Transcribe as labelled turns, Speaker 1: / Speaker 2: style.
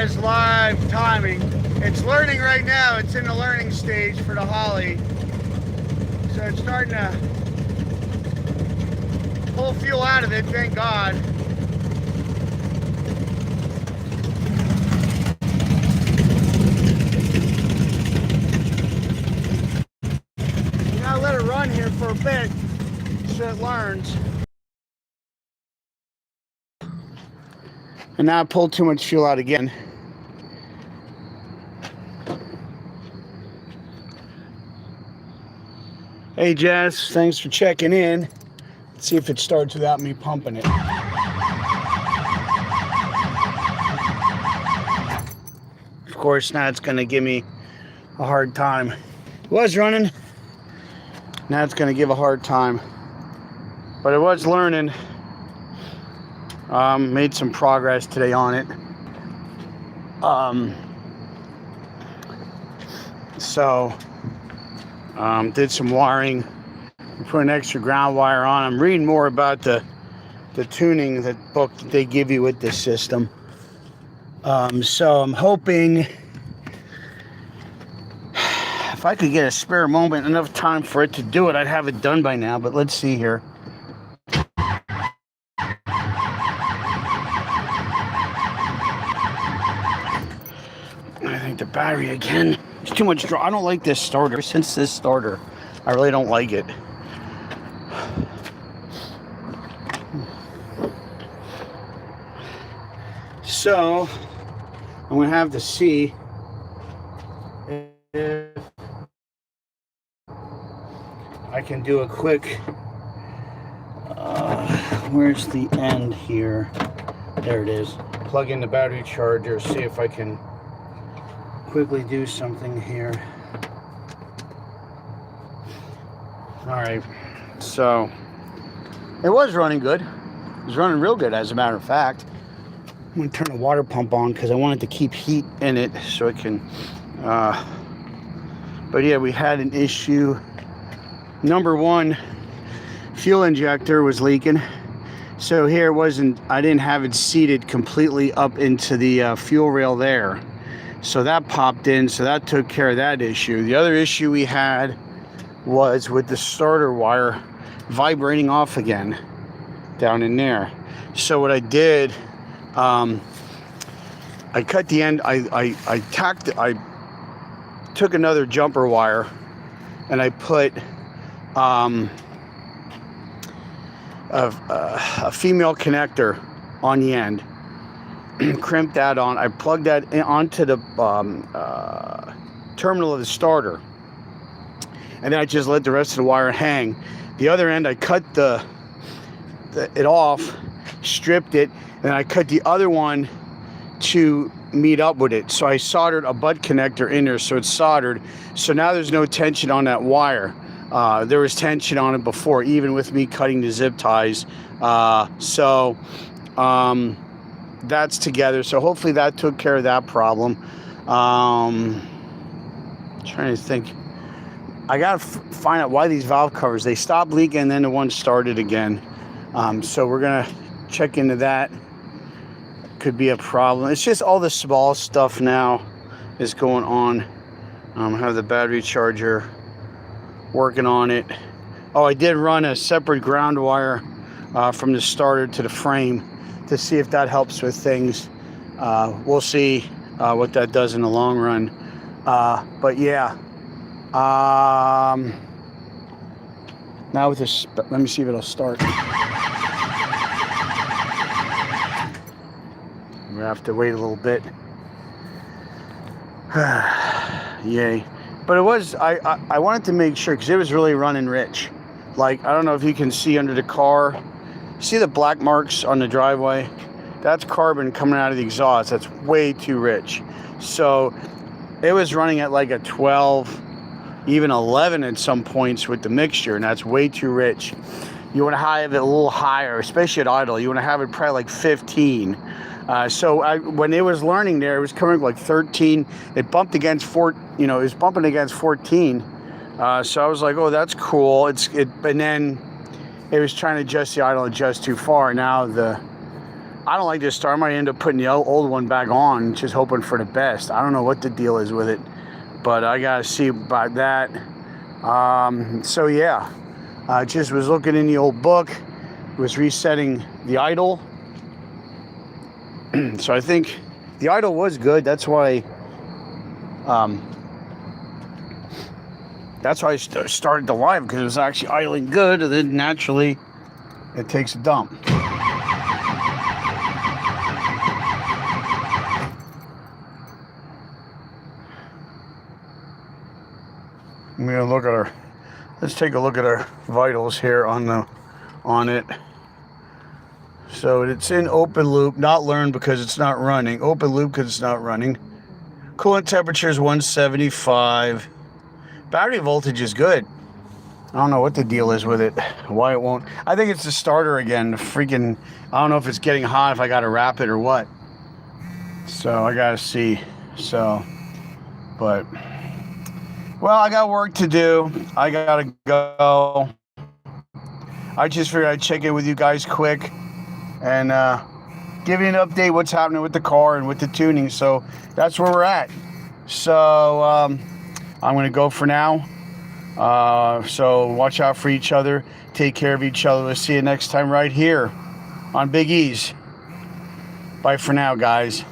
Speaker 1: guys live timing. It's learning right now. It's in the learning stage for the Holley. So it's starting to pull fuel out of it, thank God. You gotta let it run here for a bit so it learns. And now I pulled too much fuel out again. Hey Jess, thanks for checking in. Let's see if it starts without me pumping it. Of course, now it's gonna give me a hard time. It was running. Now it's gonna give a hard time. But it was learning. Made some progress today on it. Did some wiring. Put an extra ground wire on. I'm reading more about the tuning, that book that they give you with this system. So I'm hoping if I could get a spare moment, enough time for it to do it, I'd have it done by now. But let's see here. I think the battery again. It's too much draw. I don't like this starter. Since this starter, I really don't like it. So I'm gonna have to see if I can do a quick. Where's the end here? There it is. Plug in the battery charger. See if I can quickly do something here. All right, so it was running good. It was running real good, as a matter of fact. I'm gonna turn the water pump on because I wanted to keep heat in it so it can. But yeah, we had an issue. Number one, fuel injector was leaking. So here it wasn't. I didn't have it seated completely up into the fuel rail there. So that popped in, so that took care of that issue. The other issue we had was with the starter wire vibrating off again down in there. So what I did, I cut the end, I took another jumper wire and I put a female connector on the end. Crimped that on. I plugged that onto the terminal of the starter, and then I just let the rest of the wire hang. The other end, I cut it off, stripped it, and I cut the other one to meet up with it. So I soldered a butt connector in there, so it's soldered. So now there's no tension on that wire. There was tension on it before, even with me cutting the zip ties. That's together, so hopefully that took care of that problem. Trying to think. I gotta find out why these valve covers, they stopped leaking and then the one started again. So we're gonna check into that. Could be a problem. It's just all the small stuff now is going on. I have the battery charger working on it. Oh, I did run a separate ground wire from the starter to the frame to see if that helps with things. We'll see what that does in the long run. But yeah. Now with this, let me see if it'll start. We have to wait a little bit. Yay. But it was, I wanted to make sure, because it was really running rich. Like, I don't know if you can see under the car. See the black marks on the driveway? That's carbon coming out of the exhaust. That's way too rich. So it was running at like a 12, even 11 at some points with the mixture, and that's way too rich. You want to have it a little higher, especially at idle. You want to have it probably like 15. When it was learning there, it was coming like 13. It bumped against it was bumping against 14. So I was like, oh, that's cool. And then it was trying to adjust the idle, adjust too far. Now the I don't like this starter. I might end up putting the old one back on, just hoping for the best. I don't know what the deal is with it, but I gotta see about that. So yeah, I just was looking in the old book, was resetting the idle. So I think the idle was good. That's why I started the live, because it was actually idling good, and then naturally it takes a dump. I'm gonna look at our. Let's take a look at our vitals here on it. So it's in open loop, not learn because it's not running. Open loop because it's not running. Coolant temperature is 175. Battery voltage is good. I don't know what the deal is with it. Why it won't. I think it's the starter again. Freaking. I don't know if it's getting hot, if I got to wrap it or what. So I got to see. So, but. Well, I got work to do. I got to go. I just figured I'd check in with you guys quick and give you an update what's happening with the car and with the tuning. So that's where we're at. So I'm going to go for now. So watch out for each other. Take care of each other. We'll see you next time right here on Big E's. Bye for now, guys.